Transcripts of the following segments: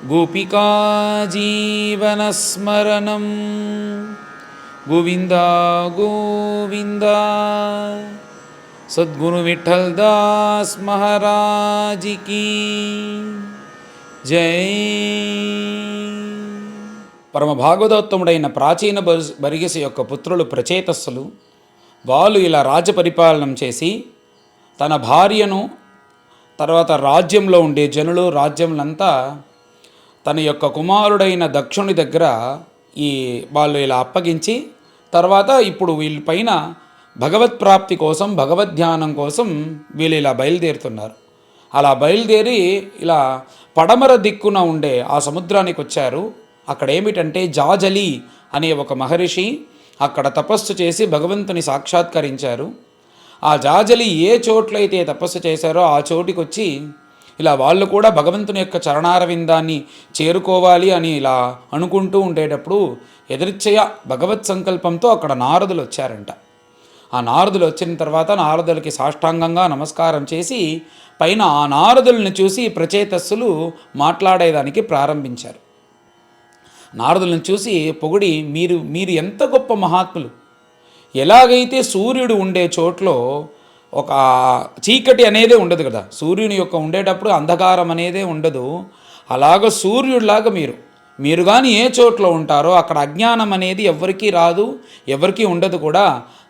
गोपिका जीवनस्मरणं गोविंदा गोविंदा। सद्गुरु विठल दास महाराज की जय। పరమ భాగవతోత్తముడైన ప్రాచీన బరిగెసి యొక్క పుత్రులు ప్రచేతస్సులు వాళ్ళు ఇలా రాజ్య పరిపాలన చేసి తన భార్యను తర్వాత రాజ్యంలో ఉండే జనులు రాజ్యంలంతా తన యొక్క కుమారుడైన దక్షుని దగ్గర వాళ్ళు ఇలా అప్పగించి తర్వాత ఇప్పుడు వీళ్ళ పైన భగవత్ప్రాప్తి కోసం భగవద్ధ్యానం కోసం వీళ్ళు ఇలా బయలుదేరుతున్నారు. అలా బయలుదేరి ఇలా పడమర దిక్కున ఉండే ఆ సముద్రానికి వచ్చారు. అక్కడ ఏమిటంటే జాజలి అనే ఒక మహర్షి అక్కడ తపస్సు చేసి భగవంతుని సాక్షాత్కరించారు. ఆ జాజలి ఏ చోట్లయితే తపస్సు చేశారో ఆ చోటికి వచ్చి ఇలా వాళ్ళు కూడా భగవంతుని యొక్క చరణారవిందాన్ని చేరుకోవాలి అని ఇలా అనుకుంటూ ఉండేటప్పుడు ఎదరిచ్చయ భగవత్ సంకల్పంతో అక్కడ నారదులు వచ్చారంట. ఆ నారదులు వచ్చిన తర్వాత నారదులకి సాష్టాంగంగా నమస్కారం చేసి పైన ఆ నారదులను చూసి ప్రచేతస్సులు మాట్లాడేదానికి ప్రారంభించారు. నారదులను చూసి పొగిడి మీరు ఎంత గొప్ప మహాత్ములు, ఎలాగైతే సూర్యుడు ఉండే చోట్లో ఒక చీకటి అనేదే ఉండదు కదా, సూర్యుని యొక్క ఉండేటప్పుడు అంధకారం అనేదే ఉండదు, అలాగ సూర్యుడిలాగా మీరు కానీ ఏ చోట్లో ఉంటారో అక్కడ అజ్ఞానం అనేది ఎవరికీ రాదు, ఎవరికీ ఉండదు కూడా.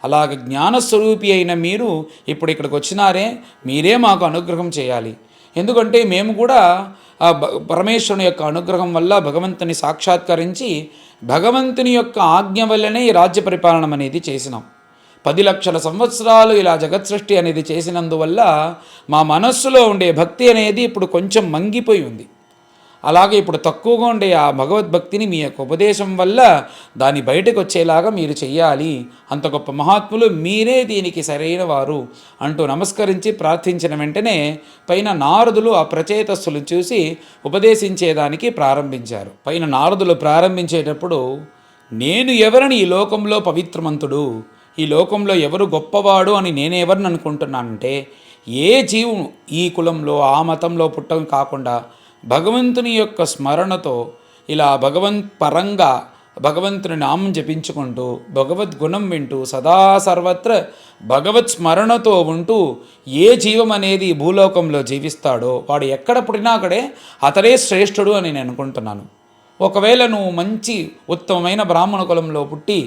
అలాగ జ్ఞానస్వరూపి అయిన మీరు ఇప్పుడు ఇక్కడికి వచ్చినారే, మీరే మాకు అనుగ్రహం చేయాలి. ఎందుకంటే మేము కూడా పరమేశ్వరుని యొక్క అనుగ్రహం వల్ల భగవంతుని సాక్షాత్కరించి భగవంతుని యొక్క ఆజ్ఞ వల్లనే ఈ రాజ్య పరిపాలన అనేది చేసినాం. 10 లక్షల సంవత్సరాలు ఇలా జగత్ సృష్టి అనేది చేసినందువల్ల మా మనస్సులో ఉండే భక్తి అనేది ఇప్పుడు కొంచెం మంగిపోయి ఉంది. అలాగే ఇప్పుడు తక్కువగా ఉండే ఆ భగవద్భక్తిని మీ యొక్క ఉపదేశం వల్ల దాన్ని బయటకు వచ్చేలాగా మీరు చెయ్యాలి. అంత గొప్ప మహాత్ములు మీరే దీనికి సరైన వారు అంటూ నమస్కరించి ప్రార్థించిన వెంటనే పైన నారదులు ఆ ప్రచేతస్సులు చూసి ఉపదేశించేదానికి ప్రారంభించారు. పైన నారదులు ప్రారంభించేటప్పుడు నేను ఎవరని ఈ లోకంలో పవిత్రమంతుడు, ఈ లోకంలో ఎవరు గొప్పవాడు అని నేనెవరిని అనుకుంటున్నానంటే ఏ జీవును ఈ కులంలో ఆ మతంలో పుట్టం కాకుండా భగవంతుని యొక్క స్మరణతో ఇలా పరంగా భగవంతుని నామం జపించుకుంటూ భగవద్గుణం వింటూ సదా సర్వత్ర భగవత్ స్మరణతో ఉంటూ ఏ జీవం అనేది భూలోకంలో జీవిస్తాడో వాడు ఎక్కడ పుట్టినా అక్కడే అతడే శ్రేష్ఠుడు అని నేను అనుకుంటున్నాను. ఒకవేళ నువ్వు మంచి ఉత్తమమైన బ్రాహ్మణ కులంలో పుట్టి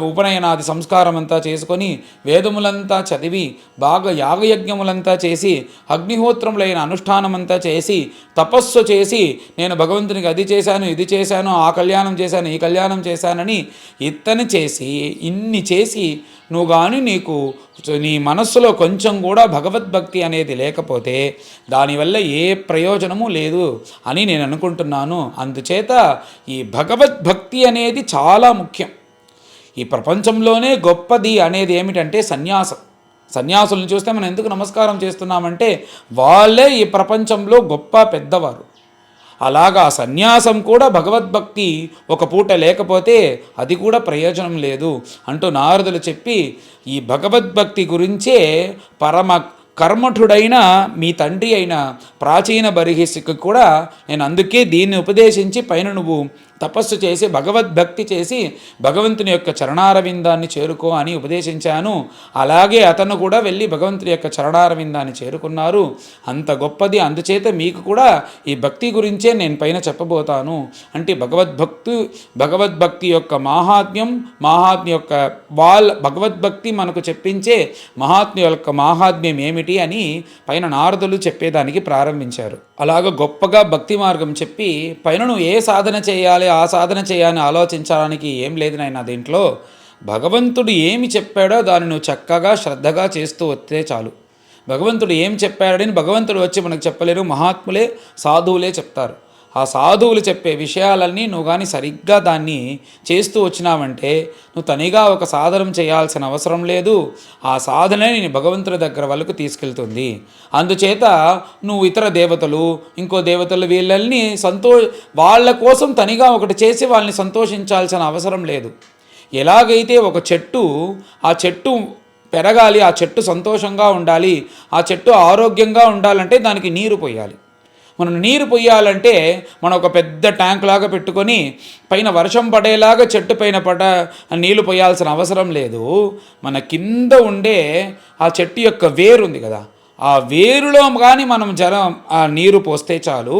ఉపనయనాది సంస్కారం అంతా చేసుకొని వేదములంతా చదివి బాగా యాగయజ్ఞములంతా చేసి అగ్నిహోత్రములైన అనుష్ఠానమంతా చేసి తపస్సు చేసి నేను భగవంతునికి అది చేశాను ఇది చేశాను ఆ కళ్యాణం చేశాను ఈ కళ్యాణం చేశానని ఇన్ని చేసి నువ్వు కానీ నీ మనస్సులో కొంచెం కూడా భగవద్భక్తి అనేది లేకపోతే దానివల్ల ఏ ప్రయోజనము లేదు అని నేను అనుకుంటున్నాను. అందుచేత ఈ భగవద్భక్తి అనేది చాలా ముఖ్యం. ఈ ప్రపంచంలోనే గొప్పది అనేది ఏమిటంటే సన్యాసం. సన్యాసులను చూస్తే మనం ఎందుకు నమస్కారం చేస్తున్నామంటే వాళ్ళే ఈ ప్రపంచంలో గొప్ప పెద్దవారు. అలాగా సన్యాసం కూడా భగవద్భక్తి ఒక పూట లేకపోతే అది కూడా ప్రయోజనం లేదు అంటూ నారదులు చెప్పి ఈ భగవద్భక్తి గురించే పరమ కర్మఠుడైన మీ తండ్రి అయిన ప్రాచీన బర్హిష్ఠికి కూడా నేను అందుకే దీన్ని ఉపదేశించి పైన నువ్వు తపస్సు చేసి భగవద్భక్తి చేసి భగవంతుని యొక్క చరణారవిందాన్ని చేరుకో అని ఉపదేశించాను. అలాగే అతను కూడా వెళ్ళి భగవంతుని యొక్క చరణారవిందాన్ని చేరుకున్నారు. అంత గొప్పది. అందుచేత మీకు కూడా ఈ భక్తి గురించే నేను పైన చెప్పబోతాను అంటే భగవద్భక్తి యొక్క మాహాత్మ్యం యొక్క భగవద్భక్తి మనకు చెప్పించే మహాత్మ్యం యొక్క మాహాత్మ్యం ఏమిటి అని పైన నారదులు చెప్పేదానికి ప్రారంభించారు. అలాగ గొప్పగా భక్తి మార్గం చెప్పి పైన నువ్వు ఏ సాధన చేయాలి ఆ సాధన చేయాలని ఆలోచించడానికి ఏం లేదు నాయనా, దీంట్లో భగవంతుడు ఏమి చెప్పాడో దాన్ని నువ్వు చక్కగా శ్రద్ధగా చేస్తూ వస్తే చాలు. భగవంతుడు ఏం చెప్పాడని భగవంతుడు వచ్చి మనకు చెప్పలేరు, మహాత్ములే సాధువులే చెప్తారు. ఆ సాధువులు చెప్పే విషయాలన్నీ నువ్వు కానీ సరిగ్గా దాన్ని చేస్తూ వచ్చినావంటే నువ్వు తనిగా ఒక సాధనం చేయాల్సిన అవసరం లేదు. ఆ సాధనే నేను భగవంతుడి దగ్గర వాళ్ళకు తీసుకెళ్తుంది. అందుచేత నువ్వు ఇతర దేవతలు ఇంకో దేవతలు వీళ్ళని వాళ్ళ కోసం తనిగా ఒకటి చేసి వాళ్ళని సంతోషించాల్సిన అవసరం లేదు. ఎలాగైతే ఒక చెట్టు ఆ చెట్టు పెరగాలి, ఆ చెట్టు సంతోషంగా ఉండాలి, ఆ చెట్టు ఆరోగ్యంగా ఉండాలంటే దానికి నీరు పోయాలి. మనం నీరు పొయ్యాలంటే మనం ఒక పెద్ద ట్యాంక్ లాగా పెట్టుకొని పైన వర్షం పడేలాగా చెట్టు పైన నీళ్లు పోయాల్సిన అవసరం లేదు. మన కింద ఉండే ఆ చెట్టు యొక్క వేరు ఉంది కదా, ఆ వేరులో కానీ మనం ఆ నీరు పోస్తే చాలు,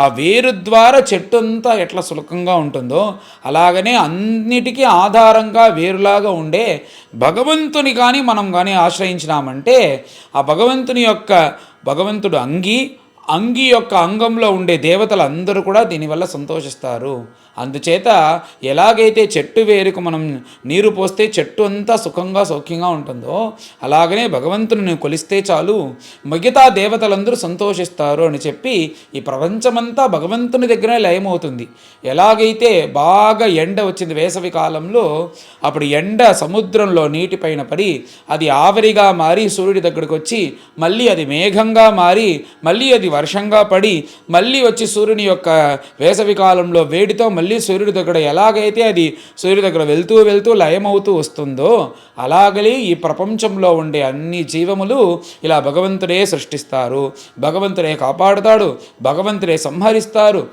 ఆ వేరు ద్వారా చెట్టు అంతా ఎట్లా సులభంగా ఉంటుందో అలాగనే అన్నిటికీ ఆధారంగా వేరులాగా ఉండే భగవంతుని కానీ మనం కానీ ఆశ్రయించినామంటే ఆ భగవంతుడు అంగి యొక్క అంగంలో ఉండే దేవతలు అందరూ కూడా దీనివల్ల సంతోషిస్తారు. అందుచేత ఎలాగైతే చెట్టు వేరుకు మనం నీరు పోస్తే చెట్టు అంతా సుఖంగా సౌఖ్యంగా ఉంటుందో అలాగనే భగవంతుని కొలిస్తే చాలు మిగతా దేవతలందరూ సంతోషిస్తారు అని చెప్పి ఈ ప్రపంచమంతా భగవంతుని దగ్గరే లయమవుతుంది. ఎలాగైతే బాగా ఎండ వచ్చింది వేసవి కాలంలో, అప్పుడు ఎండ సముద్రంలో నీటిపైన పడి అది ఆవిరిగా మారి సూర్యుడి దగ్గరకు వచ్చి మళ్ళీ అది మేఘంగా మారి మళ్ళీ అది వర్షంగా పడి మళ్ళీ వచ్చి సూర్యుని యొక్క వేసవి కాలంలో వేడితో మళ్ళీ సూర్యుడి దగ్గర ఎలాగైతే అది సూర్యుడి దగ్గర వెళ్తూ వెళ్తూ లయమవుతూ వస్తుందో అలాగలే ఈ ప్రపంచంలో ఉండే అన్ని జీవములు ఇలా భగవంతుడే సృష్టిస్తారు, భగవంతుడే కాపాడుతాడు, భగవంతుడే సంహరిస్తారు.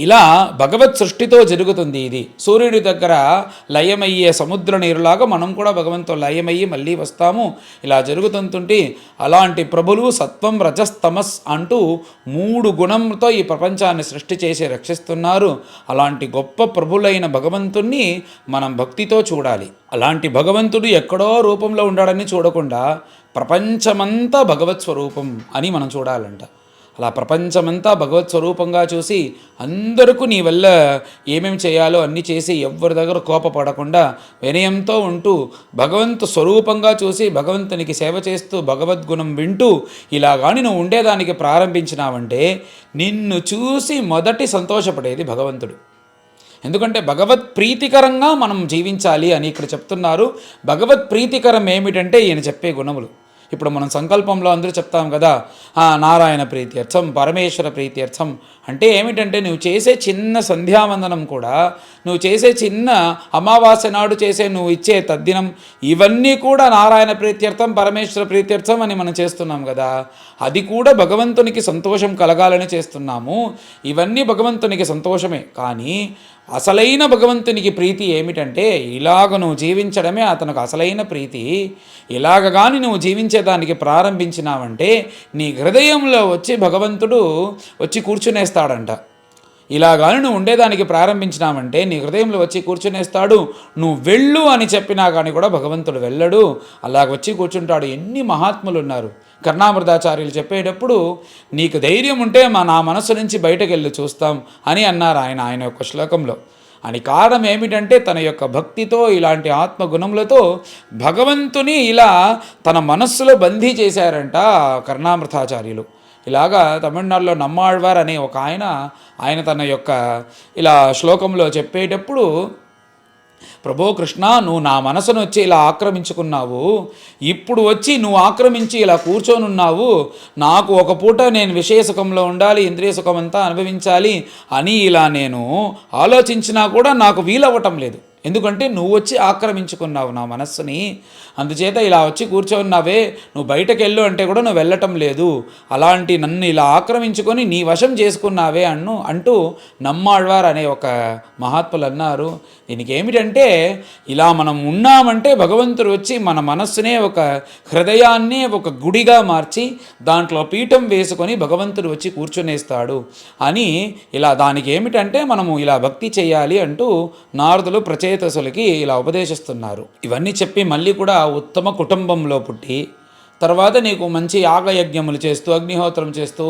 ఇలా భగవత్ సృష్టితో జరుగుతుంది. ఇది సూర్యుడి దగ్గర లయమయ్యే సముద్ర నీరులాగా మనం కూడా భగవంతుడు లయమయ్యి మళ్ళీ వస్తాము. ఇలా జరుగుతుంటుంటే అలాంటి ప్రభులు సత్వం రజస్తమస్ అంటూ 3 గుణంతో ఈ ప్రపంచాన్ని సృష్టి చేసి రక్షిస్తున్నారు. అలాంటి గొప్ప ప్రభులైన భగవంతుణ్ణి మనం భక్తితో చూడాలి. అలాంటి భగవంతుడు ఎక్కడో రూపంలో ఉండాడని చూడకుండా ప్రపంచమంతా భగవత్ స్వరూపం అని మనం చూడాలంట. అలా ప్రపంచమంతా భగవత్ స్వరూపంగా చూసి అందరికీ నీ వల్ల ఏమేమి చేయాలో అన్నీ చేసి ఎవరి దగ్గర కోపపడకుండా వినయంతో ఉంటూ భగవంతు స్వరూపంగా చూసి భగవంతునికి సేవ చేస్తూ భగవద్గుణం వింటూ ఇలా కానీ నువ్వు ఉండేదానికి ప్రారంభించినావంటే నిన్ను చూసి మొదటి సంతోషపడేది భగవంతుడు. ఎందుకంటే భగవత్ ప్రీతికరంగా మనం జీవించాలి అని ఇక్కడ చెప్తున్నారు. భగవత్ ప్రీతికరం ఏమిటంటే ఈయన చెప్పే గుణములు. ఇప్పుడు మనం సంకల్పంలో అందరూ చెప్తాం కదా, నారాయణ ప్రీత్యర్థం, పరమేశ్వర ప్రీత్యర్థం అంటే ఏమిటంటే నువ్వు చేసే చిన్న సంధ్యావందనం కూడా, నువ్వు చేసే చిన్న అమావాస్య నాడు చేసే నువ్వు ఇచ్చే తద్దినం ఇవన్నీ కూడా నారాయణ ప్రీత్యర్థం, పరమేశ్వర ప్రీత్యర్థం అని మనం చేస్తున్నాం కదా. అది కూడా భగవంతునికి సంతోషం కలగాలని చేస్తున్నాము. ఇవన్నీ భగవంతునికి సంతోషమే. కానీ అసలైన భగవంతునికి ప్రీతి ఏమిటంటే ఇలాగ నువ్వు జీవించడమే అతనికి అసలైన ప్రీతి. ఇలాగ కానీ నువ్వు జీవించేదానికి ప్రారంభించినావంటే నీ హృదయంలో వచ్చి భగవంతుడు వచ్చి కూర్చునేస్తాడంట. ఇలాగాని నువ్వు ఉండేదానికి ప్రారంభించినామంటే నీ హృదయంలో వచ్చి కూర్చునేస్తాడు. నువ్వు వెళ్ళు అని చెప్పినా కానీ కూడా భగవంతుడు వెళ్ళడు, అలాగ వచ్చి కూర్చుంటాడు. ఎన్ని మహాత్ములు ఉన్నారు. కర్ణామృతాచార్యులు చెప్పేటప్పుడు నీకు ధైర్యం ఉంటే నా మనస్సు నుంచి బయటకు వెళ్ళి చూస్తాం అని అన్నారు ఆయన యొక్క శ్లోకంలో. అని కారణం ఏమిటంటే తన యొక్క భక్తితో ఇలాంటి ఆత్మగుణములతో భగవంతుని ఇలా తన మనస్సులో బందీ చేశారంట కర్ణామృతాచార్యులు. ఇలాగా తమిళనాడులో నమ్మాళ్వార్ అనే ఒక ఆయన తన యొక్క ఇలా శ్లోకంలో చెప్పేటప్పుడు, ప్రభో కృష్ణ, నువ్వు నా మనసును వచ్చి ఇలా ఆక్రమించుకున్నావు, ఇప్పుడు వచ్చి నువ్వు ఆక్రమించి ఇలా కూర్చొనున్నావు, నాకు ఒక పూట నేను విషయ సుఖంలో ఉండాలి, ఇంద్రియ సుఖం అంతా అనుభవించాలి అని ఇలా నేను ఆలోచించినా కూడా నాకు వీలవ్వటం లేదు. ఎందుకంటే నువ్వు వచ్చి ఆక్రమించుకున్నావు నా మనస్సుని. అందుచేత ఇలా వచ్చి కూర్చోన్నావే, నువ్వు బయటకు వెళ్ళు అంటే కూడా నువ్వు వెళ్ళటం లేదు. అలాంటి నన్ను ఇలా ఆక్రమించుకొని నీ వశం చేసుకున్నావే అంటూ నమ్మాళ్వార్ అనే ఒక మహాత్ములు అన్నారు. దీనికి ఏమిటంటే ఇలా మనం ఉన్నామంటే భగవంతుడు వచ్చి మన మనస్సునే ఒక హృదయాన్నే ఒక గుడిగా మార్చి దాంట్లో పీఠం వేసుకొని భగవంతుడు వచ్చి కూర్చునేస్తాడు అని ఇలా దానికి ఏమిటంటే మనము ఇలా భక్తి చేయాలి అంటూ నారదులు ప్రచేతసులకి ఇలా ఉపదేశిస్తున్నారు. ఇవన్నీ చెప్పి మళ్ళీ కూడా ఉత్తమ కుటుంబంలో పుట్టి తర్వాత నీకు మంచి యాగయజ్ఞములు చేస్తూ అగ్నిహోత్రం చేస్తూ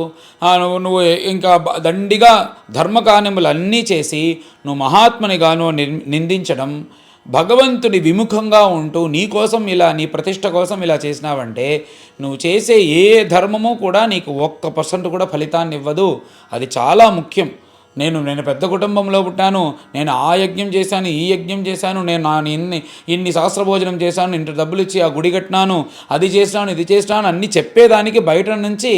నువ్వు ఇంకా దండిగా ధర్మకార్యములు అన్నీ చేసి నువ్వు మహాత్మునిగాను నిందించడం, భగవంతుడి విముఖంగా ఉంటూ నీ కోసం ఇలా నీ ప్రతిష్ట కోసం ఇలా చేసినావంటే నువ్వు చేసే ఏ ధర్మము కూడా నీకు 1% కూడా ఫలితాన్ని ఇవ్వదు. అది చాలా ముఖ్యం. నేను పెద్ద కుటుంబంలో పుట్టాను, నేను ఆ యజ్ఞం చేశాను, ఈ యజ్ఞం చేశాను, నేను ఇన్ని శాస్త్రభోజనం చేశాను, ఇంత డబ్బులు ఇచ్చి ఆ గుడి కట్టినాను, అది చేసినాను, ఇది చేసినాను అన్నీ చెప్పేదానికి బయట నుంచి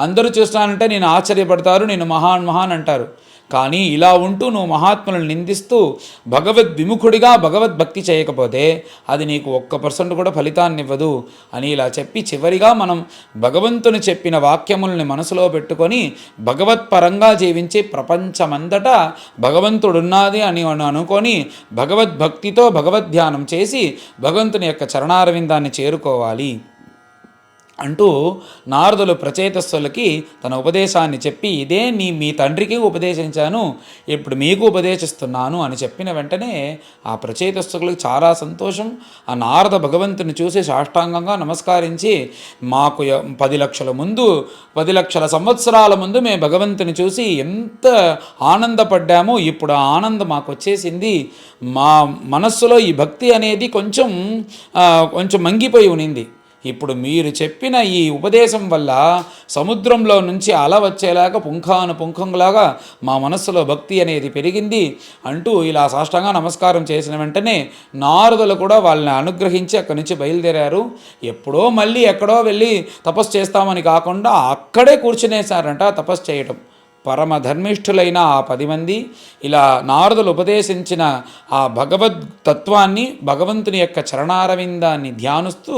అందరూ చూస్తానంటే నేను ఆశ్చర్యపడతారు, నేను మహాన్ అంటారు. కానీ ఇలా ఉంటూ నువ్వు మహాత్ములను నిందిస్తూ విముఖుడిగా భగవద్భక్తి చేయకపోతే అది నీకు 1% కూడా ఫలితాన్ని ఇవ్వదు అని ఇలా చెప్పి చివరిగా మనం భగవంతుని చెప్పిన వాక్యముల్ని మనసులో పెట్టుకొని భగవత్పరంగా జీవించి ప్రపంచమంతటా భగవంతుడున్నది అని అనుకొని భగవద్భక్తితో భగవద్ధ్యానం చేసి భగవంతుని యొక్క చరణారవిందాన్ని చేరుకోవాలి అంటూ నారదులు ప్రచేతస్సులకి తన ఉపదేశాన్ని చెప్పి ఇదే మీ తండ్రికి ఉపదేశించాను, ఇప్పుడు మీకు ఉపదేశిస్తున్నాను అని చెప్పిన వెంటనే ఆ ప్రచేతస్సులకు చాలా సంతోషం. ఆ నారద భగవంతుని చూసి సాష్టాంగంగా నమస్కరించి, మాకు 10 లక్షల ముందు 10 లక్షల సంవత్సరాల ముందు మేము భగవంతుని చూసి ఎంత ఆనందపడ్డామో ఇప్పుడు ఆ ఆనందం మాకు వచ్చేసింది. మా మనస్సులో ఈ భక్తి అనేది కొంచెం మంగిపోయి ఉనింది. ఇప్పుడు మీరు చెప్పిన ఈ ఉపదేశం వల్ల సముద్రంలో నుంచి అల వచ్చేలాగా పుంఖంలాగా మా మనస్సులో భక్తి అనేది పెరిగింది అంటూ ఇలా సాష్టాంగ నమస్కారం చేసిన వెంటనే నారదులు కూడా వాళ్ళని అనుగ్రహించి అక్కడి నుంచి బయలుదేరారు. ఎప్పుడో మళ్ళీ ఎక్కడో వెళ్ళి తపస్సు చేస్తామని కాకుండా అక్కడే కూర్చునేశారంట తపస్సు చేయటం. పరమధర్మిష్ఠులైన ఆ 10 మంది ఇలా నారదులు ఉపదేశించిన ఆ భగవద్తత్వాన్ని భగవంతుని యొక్క చరణారవిందాన్ని ధ్యానిస్తూ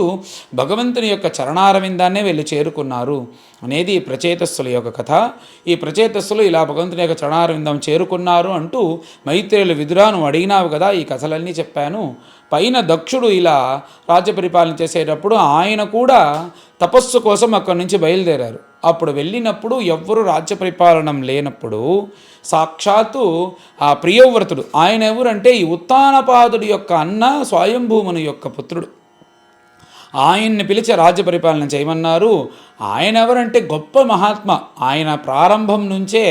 భగవంతుని యొక్క చరణారవిందాన్నే వెళ్ళి చేరుకున్నారు అనేది ప్రచేతస్సుల యొక్క కథ. ఈ ప్రచేతస్సులు ఇలా భగవంతుని యొక్క చరణారవిందం చేరుకున్నారు అంటూ మైత్రేయులు విదురాను అడిగినావు కదా, ఈ కథలన్నీ చెప్పాను. పైన దక్షుడు ఇలా రాజ్య పరిపాలన చేసేటప్పుడు ఆయన కూడా తపస్సు కోసం అక్కడి నుంచి బయలుదేరారు. అప్పుడు వెళ్ళినప్పుడు ఎవ్వరు రాజ్య పరిపాలనం లేనప్పుడు సాక్షాత్తు ఆ ప్రియవ్రతుడు, ఆయన ఎవరంటే ఈ ఉత్తానపాదుడి యొక్క అన్న స్వయంభూముని యొక్క పుత్రుడు, ఆయన్ని పిలిచి రాజ్య పరిపాలన చేయమన్నారు. ఆయన ఎవరంటే గొప్ప మహాత్మ. ఆయన ప్రారంభం నుంచే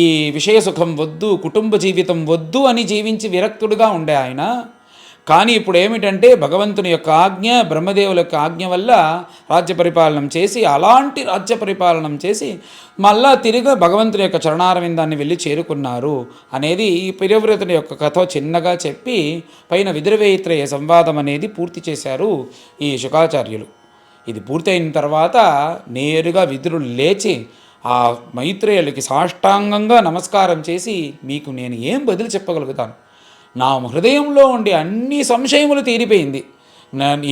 ఈ విషయ సుఖం వద్దు, కుటుంబ జీవితం వద్దు అని జీవించి విరక్తుడుగా ఉండే ఆయన. కానీ ఇప్పుడు ఏమిటంటే భగవంతుని యొక్క ఆజ్ఞ, బ్రహ్మదేవుల యొక్క ఆజ్ఞ వల్ల రాజ్య పరిపాలనం చేసి అలాంటి రాజ్య పరిపాలనం చేసి మళ్ళా తిరిగి భగవంతుని యొక్క చరణారవిందాన్ని వెళ్ళి చేరుకున్నారు అనేది ఈ ప్రియవ్రతుని యొక్క కథ చిన్నగా చెప్పి పైన విదురవేయిత్రేయ సంవాదం అనేది పూర్తి చేశారు ఈ శుకాచార్యులు. ఇది పూర్తయిన తర్వాత నేరుగా విదురులు లేచి ఆ మైత్రేయులకి సాష్టాంగంగా నమస్కారం చేసి, మీకు నేను ఏం బదులు చెప్పగలుగుతాను, నా హృదయంలో ఉండే అన్ని సంశయములు తీరిపోయింది.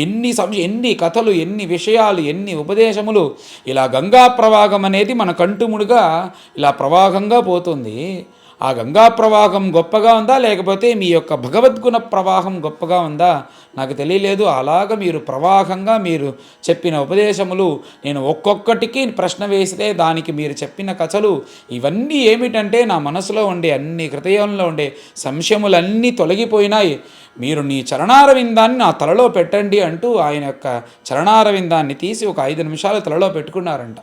ఎన్ని కథలు, ఎన్ని విషయాలు, ఎన్ని ఉపదేశములు, ఇలా గంగా ప్రవాహం అనేది మన కంటుముడుగా ఇలా ప్రవాహంగా పోతుంది. ఆ గంగా ప్రవాహం గొప్పగా ఉందా లేకపోతే మీ యొక్క భగవద్గుణ ప్రవాహం గొప్పగా ఉందా నాకు తెలియలేదు. అలాగ మీరు ప్రవాహంగా మీరు చెప్పిన ఉపదేశములు, నేను ఒక్కొక్కటికి ప్రశ్న వేస్తే దానికి మీరు చెప్పిన కథలు, ఇవన్నీ ఏమిటంటే నా మనసులో ఉండే అన్ని హృదయంలో ఉండే సంశయములన్నీ తొలగిపోయినాయి. మీరు నీ చరణారవిందాన్ని నా తలలో పెట్టండి అంటూ ఆయన యొక్క చరణారవిందాన్ని తీసి ఒక 5 నిమిషాలు తలలో పెట్టుకున్నారంట.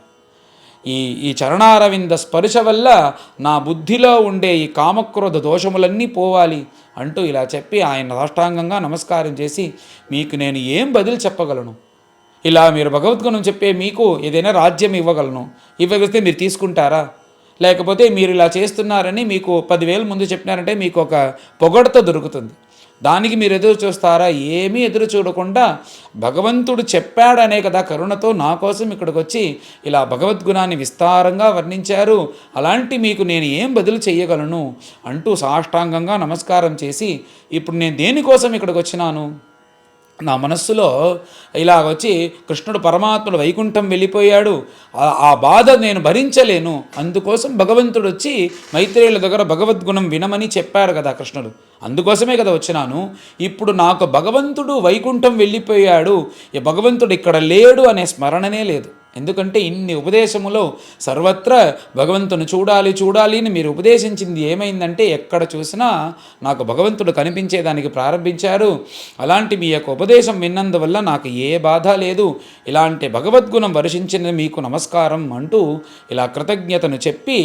ఈ చరణారవింద స్పర్శ వల్ల నా బుద్ధిలో ఉండే ఈ కామక్రోధ దోషములన్నీ పోవాలి అంటూ ఇలా చెప్పి ఆయన సాష్టాంగంగా నమస్కారం చేసి, మీకు నేను ఏం బదులు చెప్పగలను, ఇలా మీరు భగవద్గుణం చెప్పే మీకు ఏదైనా రాజ్యం ఇవ్వగలను, ఇవ్వగలిగితే మీరు తీసుకుంటారా, లేకపోతే మీరు ఇలా చేస్తున్నారని మీకు 10,000 ముందు చెప్పినారంటే మీకు ఒక పొగడత దొరుకుతుంది, దానికి మీరు ఎదురు చూస్తారా? ఏమీ ఎదురు చూడకుండా భగవంతుడు చెప్పాడనే కదా కరుణతో నా కోసం ఇక్కడికి వచ్చి ఇలా భగవద్గుణాన్ని విస్తారంగా వర్ణించారు. అలాంటి మీకు నేను ఏం బదులు చెయ్యగలను అంటూ సాష్టాంగంగా నమస్కారం చేసి, ఇప్పుడు నేను దేనికోసం ఇక్కడికి వచ్చినాను, నా మనస్సులో ఇలా వచ్చి కృష్ణుడు పరమాత్ముడు వైకుంఠం వెళ్ళిపోయాడు, ఆ బాధ నేను భరించలేను, అందుకోసం భగవంతుడు వచ్చి మైత్రేయుల దగ్గర భగవద్గుణం వినమని చెప్పాడు కదా కృష్ణుడు, అందుకోసమే కదా వచ్చినాను. ఇప్పుడు నాకు భగవంతుడు వైకుంఠం వెళ్ళిపోయాడు, ఈ భగవంతుడు ఇక్కడ లేడు అనే స్మరణనే లేదు. ఎందుకంటే ఇన్ని ఉపదేశములో సర్వత్రా భగవంతుని చూడాలి చూడాలి అని మీరు ఉపదేశించింది ఏమైందంటే ఎక్కడ చూసినా నాకు భగవంతుడు కనిపించేదానికి ప్రారంభించారు. అలాంటి మీ యొక్క ఉపదేశం విన్నందువల్ల నాకు ఏ బాధ లేదు, ఇలాంటి భగవద్గుణం వర్షించిన మీకు నమస్కారం అంటూ ఇలా కృతజ్ఞతను చెప్పి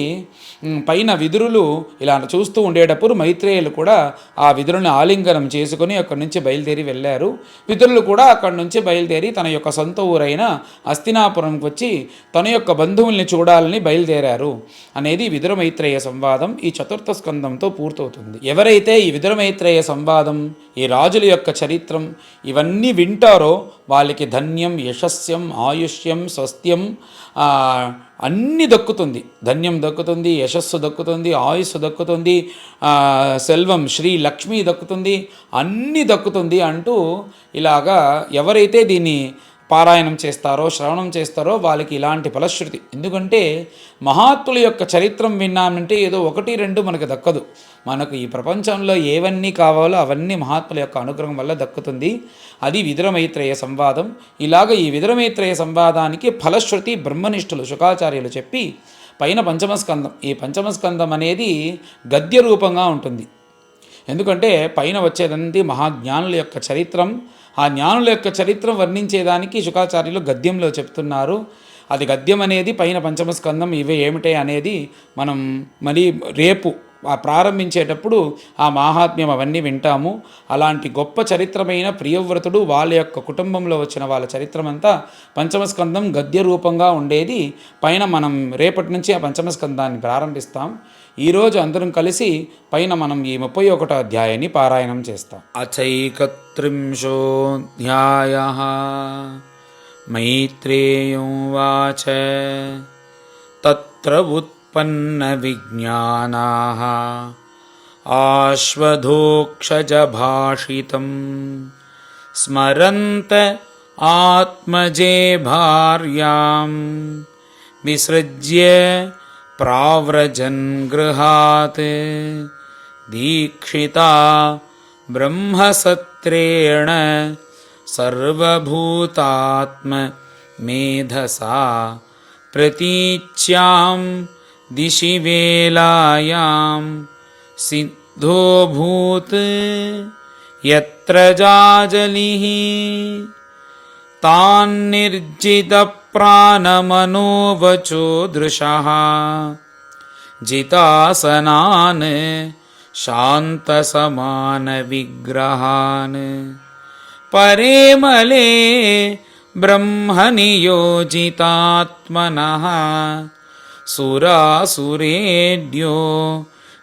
పైన విదురులు ఇలా చూస్తూ ఉండేటప్పుడు మైత్రేయులు కూడా ఆ విదురుని ఆలింగనం చేసుకుని అక్కడి నుంచి బయలుదేరి వెళ్ళారు. విదురులు కూడా అక్కడి నుంచి బయలుదేరి తన యొక్క సొంత ఊరైన హస్తినాపురం ఆశ్రమంకి వచ్చి తన యొక్క బంధువుల్ని చూడాలని బయలుదేరారు అనేది విదుర మైత్రేయ సంవాదం ఈ చతుర్థ స్కందంతో పూర్తవుతుంది. ఎవరైతే ఈ విదుర మైత్రేయ సంవాదం, ఈ రాజుల యొక్క చరిత్రం ఇవన్నీ వింటారో వాళ్ళకి ధన్యం, యశస్యం, ఆయుష్యం, స్వస్థ్యం అన్నీ దక్కుతుంది. ధన్యం దక్కుతుంది, యశస్సు దక్కుతుంది, ఆయుస్సు దక్కుతుంది, సెల్వం, శ్రీ లక్ష్మి దక్కుతుంది, అన్నీ దక్కుతుంది అంటూ ఇలాగా ఎవరైతే దీన్ని పారాయణం చేస్తారో, శ్రవణం చేస్తారో వాళ్ళకి ఇలాంటి ఫలశ్రుతి. ఎందుకంటే మహాత్ముల యొక్క చరిత్రం విన్నామంటే ఏదో 1-2 మనకు దక్కదు. మనకు ఈ ప్రపంచంలో ఏవన్నీ కావాలో అవన్నీ మహాత్ముల యొక్క అనుగ్రహం వల్ల దక్కుతుంది. అది విదుర మైత్రేయ సంవాదం. ఇలాగ ఈ విదుర మైత్రేయ సంవాదానికి ఫలశ్రుతి బ్రహ్మనిష్ఠులు శుకాచార్యులు చెప్పి పైన పంచమస్కందం, ఈ పంచమస్కందం అనేది గద్య రూపంగా ఉంటుంది. ఎందుకంటే పైన వచ్చేదంతా మహాజ్ఞానుల యొక్క చరిత్రం. ఆ జ్ఞానుల యొక్క చరిత్రం వర్ణించేదానికి శుకాచార్యులు గద్యంలో చెప్తున్నారు. అది గద్యం అనేది పైన పంచమస్కందం ఇవే ఏమిటే అనేది మనం మళ్ళీ రేపు ప్రారంభించేటప్పుడు ఆ మాహాత్మ్యం అవన్నీ వింటాము. అలాంటి గొప్ప చరిత్రమైన ప్రియవ్రతుడు, వాళ్ళ యొక్క కుటుంబంలో వచ్చిన వాళ్ళ చరిత్రమంతా పంచమస్కందం గద్య రూపంగా ఉండేది. పైన మనం రేపటి నుంచి ఆ పంచమస్కందాన్ని ప్రారంభిస్తాం. ఈరోజు అందరం కలిసి పైన మనం ఈ 31వ అధ్యాయాన్ని పారాయణం చేస్తాం. అచైకత్రింశోऽధ్యాయః మైత్రేయోవాచ తత్ర ఉత్పన్న విజ్ఞానాః ఆశ్వధోక్షజ భాషితం స్మరంత ఆత్మజే భార్యాం విసృజ్య ప్రావ్రజన్ గృహాత్ దీక్షితా బ్రహ్మసత్రేణ సర్వభూతాత్మ మేధసా ప్రతీచ్యాం దిశి వేలాయాం సిద్ధోభూత్ యత్ర జాజలిః తాన్నిర్జిత ప్రాణమనోవచో దృశః జితాసనాన్ శాంతసమాన విగ్రహాన్ పరేమలే బ్రహ్మనియోజితాత్మనః సురాసురేడ్యో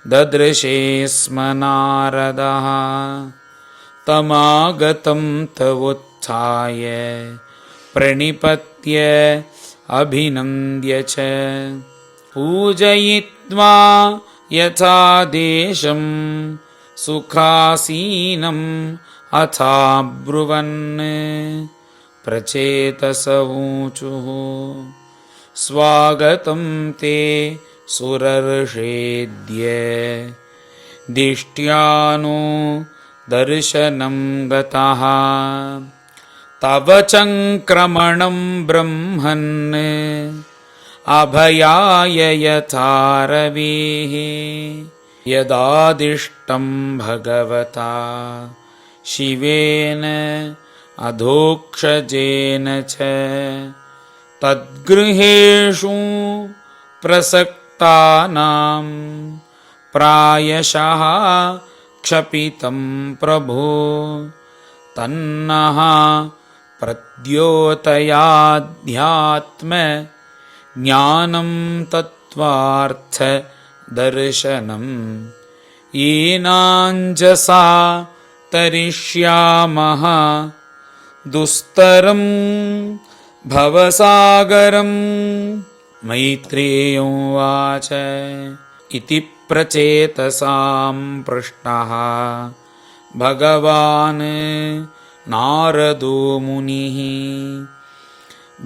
దదృశే స్మ నారదః తమాగతం తవోత్థాయ ప్రణిపత్య అభినంద్య చ పూజయిత్వా యథాదేశం సుఖాసీనం అథాబ్రువన్ ప్రచేతస ఊచుః స్వాగతం తే సురర్షేద్య దిష్ట్యానో దర్శనం గతః తవ చంక్రమణం బ్రహ్మన్ అభయాయ యథారవేః యదాదిష్టం భగవతా శివేన అధోక్షజేన చ తద్గృహేషు ప్రసక్తానాం ప్రాయశః క్షపితం ప్రభో తన్నః ప్రద్యోతయాధ్యాత్మ జ్ఞానం తత్వార్థ దర్శనం ఏనాంజసా తరిష్యామః దుస్తరం భవసాగరం మైత్రేయోవాచ ఇతి ప్రచేతసాం పృష్ణః భగవాన్ నారదో మునిః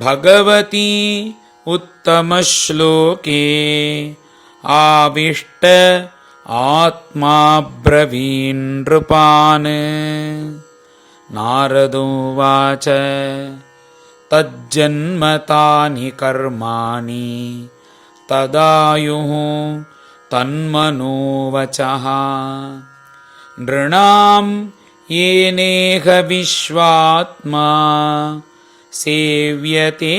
భగవతి ఉత్తమశ్లోకే ఆవిష్ట ఆత్మా బ్రవీన్ నృపాన్ నారదోవాచ తజ్జన్మతాని కర్మాణి తదాయుః తన్మనోవచః నృణాం ఏనేహ విశ్వాత్మా సేవ్యతే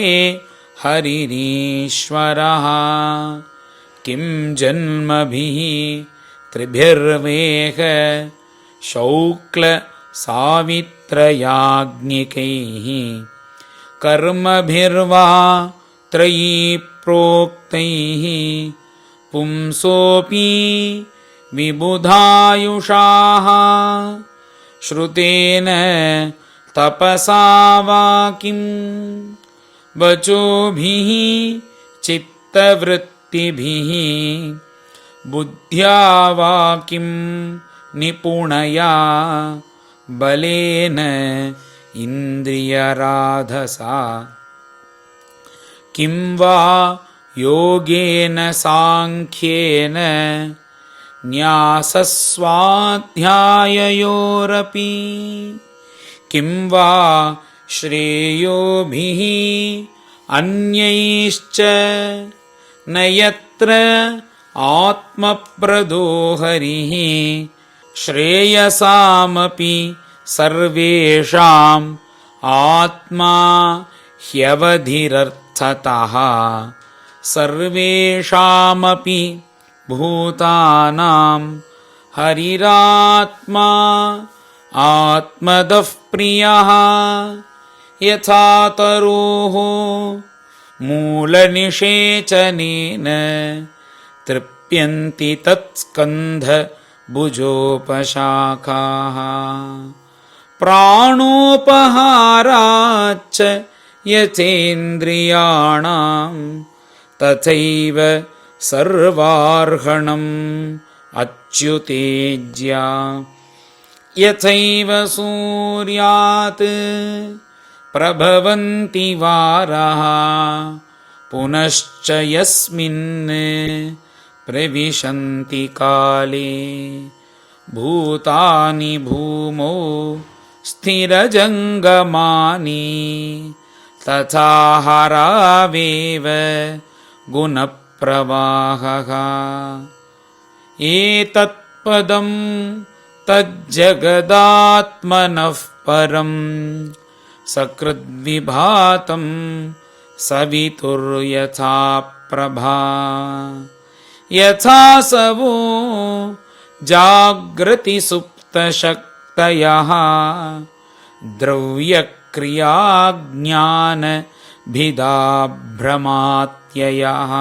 హరిరీశ్వరః కిం జన్మభిః త్రిభిర్వేహ శౌక్ల సావిత్రయాజ్ఞికైః కర్మభిర్వా त्रयी प्रोक्तैः पुंसोऽपि विबुधायुषाः श्रुतेन तपसा वा किं वचोभिः चित्तवृत्तिभिः बुद्ध्या वा किं निपुणया बलेन इन्द्रियराधसा किं वा योगेन सांख्येन न्यासस्वाध्याययोरपि किं वा श्रेयोभिः अन्यैश्च न यत्र आत्मप्रदो हरिः श्रेयसामपि सर्वेषाम् आत्मा ह्यवधिरर्थतः सर्वेषामपि भूतानां हरिरात्मा आत्मदः प्रियः यथा तरोः मूलनिषेचनेन तृप्यन्ति तत्स्कन्धभुजोपशाखाः प्राणोपहाराच्च यथेन्द्रियाणां तथैव सर्वार्हणम् अच्युतेज्या यथैव सूर्यात् प्रभवन्ति वाराः पुनश्च यस्मिन् प्रविशन्ति काले भूतानि भूमौ स्थिरजङ्गमानि तथा हरावेव गुणप्रवाहः एतत्पदं तज्जगदात्मनः परं सकृद्विभातं सवितुर्यथा प्रभा यथासवो जाग्रतिसुप्तशक्तयः द्रव्यक्रियाज्ञानभिदाभ्रमात्ययः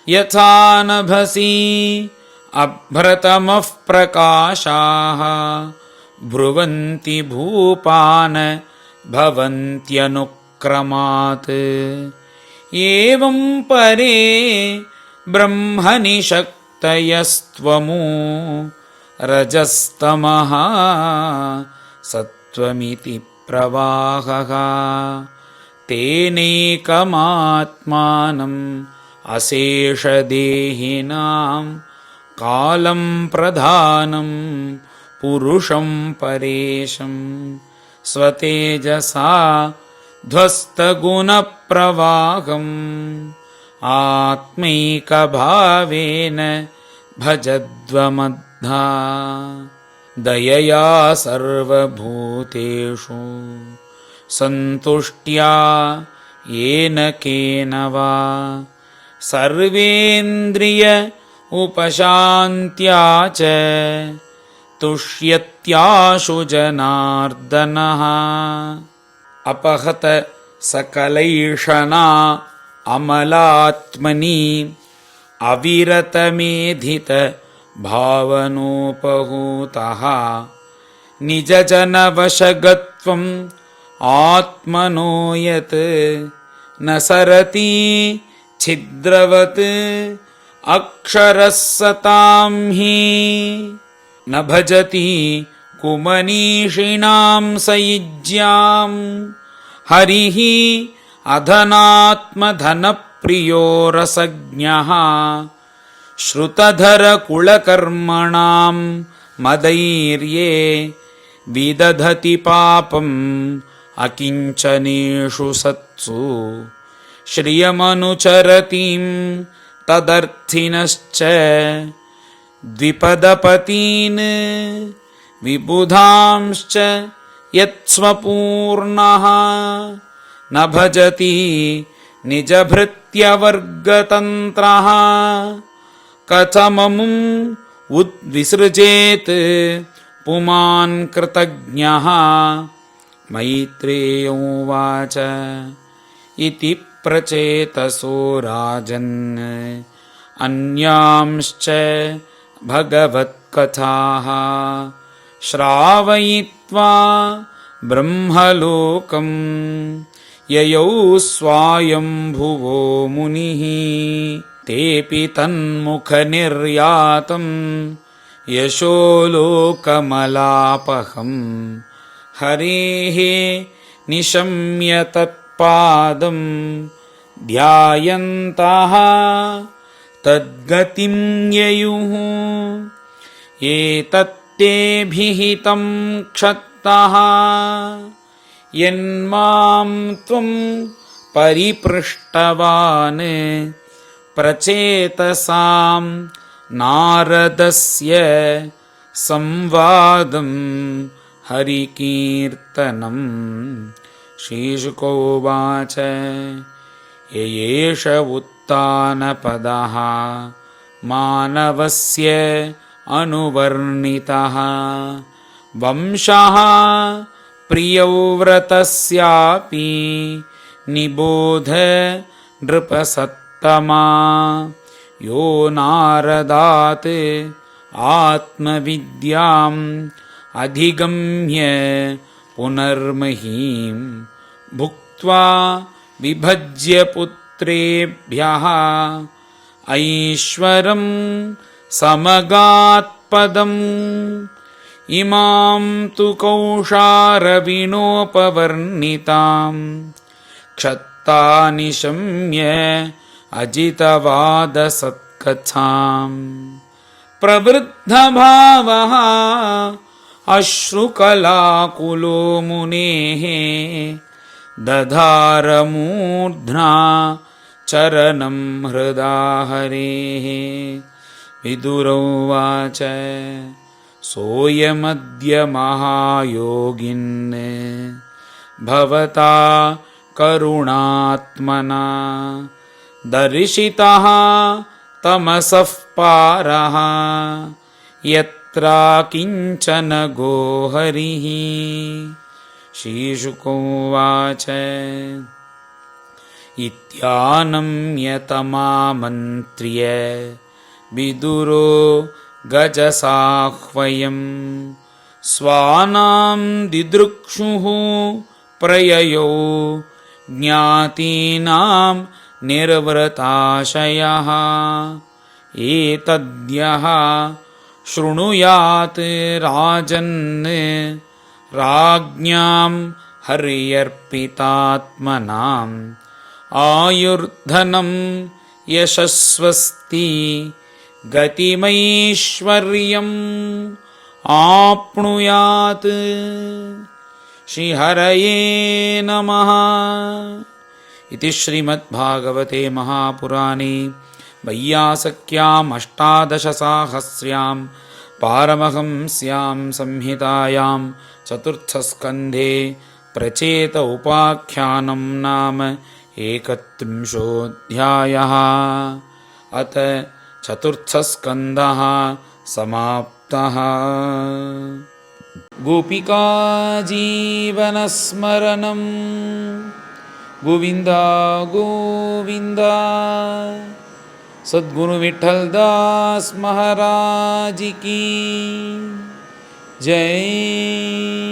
यथा नभसि अभ्रतमः प्रकाशाः ब्रुवन्ति भूपान् भवन्त्यनुक्रमात् एवं परे ब्रह्मणि शक्तयस्त्वमु रजस्तमः सत्त्वमिति प्रवाहः तेनैकमात्मानम् अशेषदेहिनां कालं प्रधानं पुरुषं परेशं स्वतेजसा ध्वस्तगुणप्रवाहम् आत्मैकभावेन भजध्वमद्धा दयया सर्वभूतेषु सन्तुष्ट्या येन केन वा सर्वेन्द्रिय उपशान्त्या च तुष्यत्याशु जनार्दनः अपहत सकलैषणा अमलात्मनि अविरतमेधित भावनोपहूतः निजजनवशगत्वम् आत्मनो यत् न सरति छिद्रवत् अक्षरः सतां हि न भजति कुमनीषिणां सयुज्यां हरिः अधनात्मधनप्रियो रसज्ञः श्रुतधरकुलकर्मणां मदैर्ये विदधति पापम् अकिञ्चनेषु सत्सु श्रियमनुचरतीं तदर्थिनश्च द्विपदपतीन् विबुधांश्च यत्स्वपूर्णः न भजति निजभृत्यवर्गतन्त्रः कथममुम् उद्विसृजेत् पुमान् कृतज्ञः मैत्रेयोवाच इति प्रचेतसो राजन् अन्यांश्च भगवत्कथाः श्रावयित्वा ब्रह्मलोकं ययौ स्वायम्भुवो मुनिः तेऽपि तन्मुखनिर्यातं यशो लोकमलापहं हरेः निशम्य तत्पादं ध्यायन्तः तद्गतिं ययुः एतत्ते भिहितं क्षत्तः यन्मां त्वं परिपृष्टवान् प्रचेतसां नारदस्य संवादं हरिकीर्तनं श्रीशुकोवाच एष उत्तानपदः मानवस्य अनुवर्णितः वंशः प्रियव्रतस्यापि निबोध नृपसत्तमा यो नारदात् आत्मविद्याम् अधिगम्य पुनर्महीं भुक्त्वा विभज्य पुत्रेभ्यः ऐश्वरं समगात्पदम् इमां तु कौशारविणोपवर्णितां क्षत्ता निशम्य अजितवादसत्कथां प्रवृद्धभावः अश्रुकलाकुलो मुनेः दधारमूर्ध्ना चरणं हृदा हरेः विदुरोवाच सोऽयमद्य महायोगिन् भवता करुणात्मना दर्शितः तमसः पारः यत्रा किञ्चन गोहरिः श्रीशुकोवाच इत्यानम्यतमामन्त्र्य विदुरो गजसाह्वयम् स्वानां दिदृक्षुः प्रययौ ज्ञातीनां निर्वृताशयः एतद्यः शृणुयात् राजन् राज्ञां हर्यर्पितात्मनाम् आयुर्धनं यशस्वस्ति गतिमैश्वर्यम् आप्नुयात् श्रीहरये नमः। इति श्रीमद्भागवते महापुराणे वैयासक्याम् अष्टादशसाहस्र्यां पारमहंस्यां संहितायां चतुर्थस्कन्धे प्रचेत उपाख्यानं नाम 31 अथ चतुर्थस्कन्धः समाप्तः। गोपिका जीवनस्मरणं गोविन्द गोविन्द। सद्गुरु विठ्ठलदास महाराज की जय।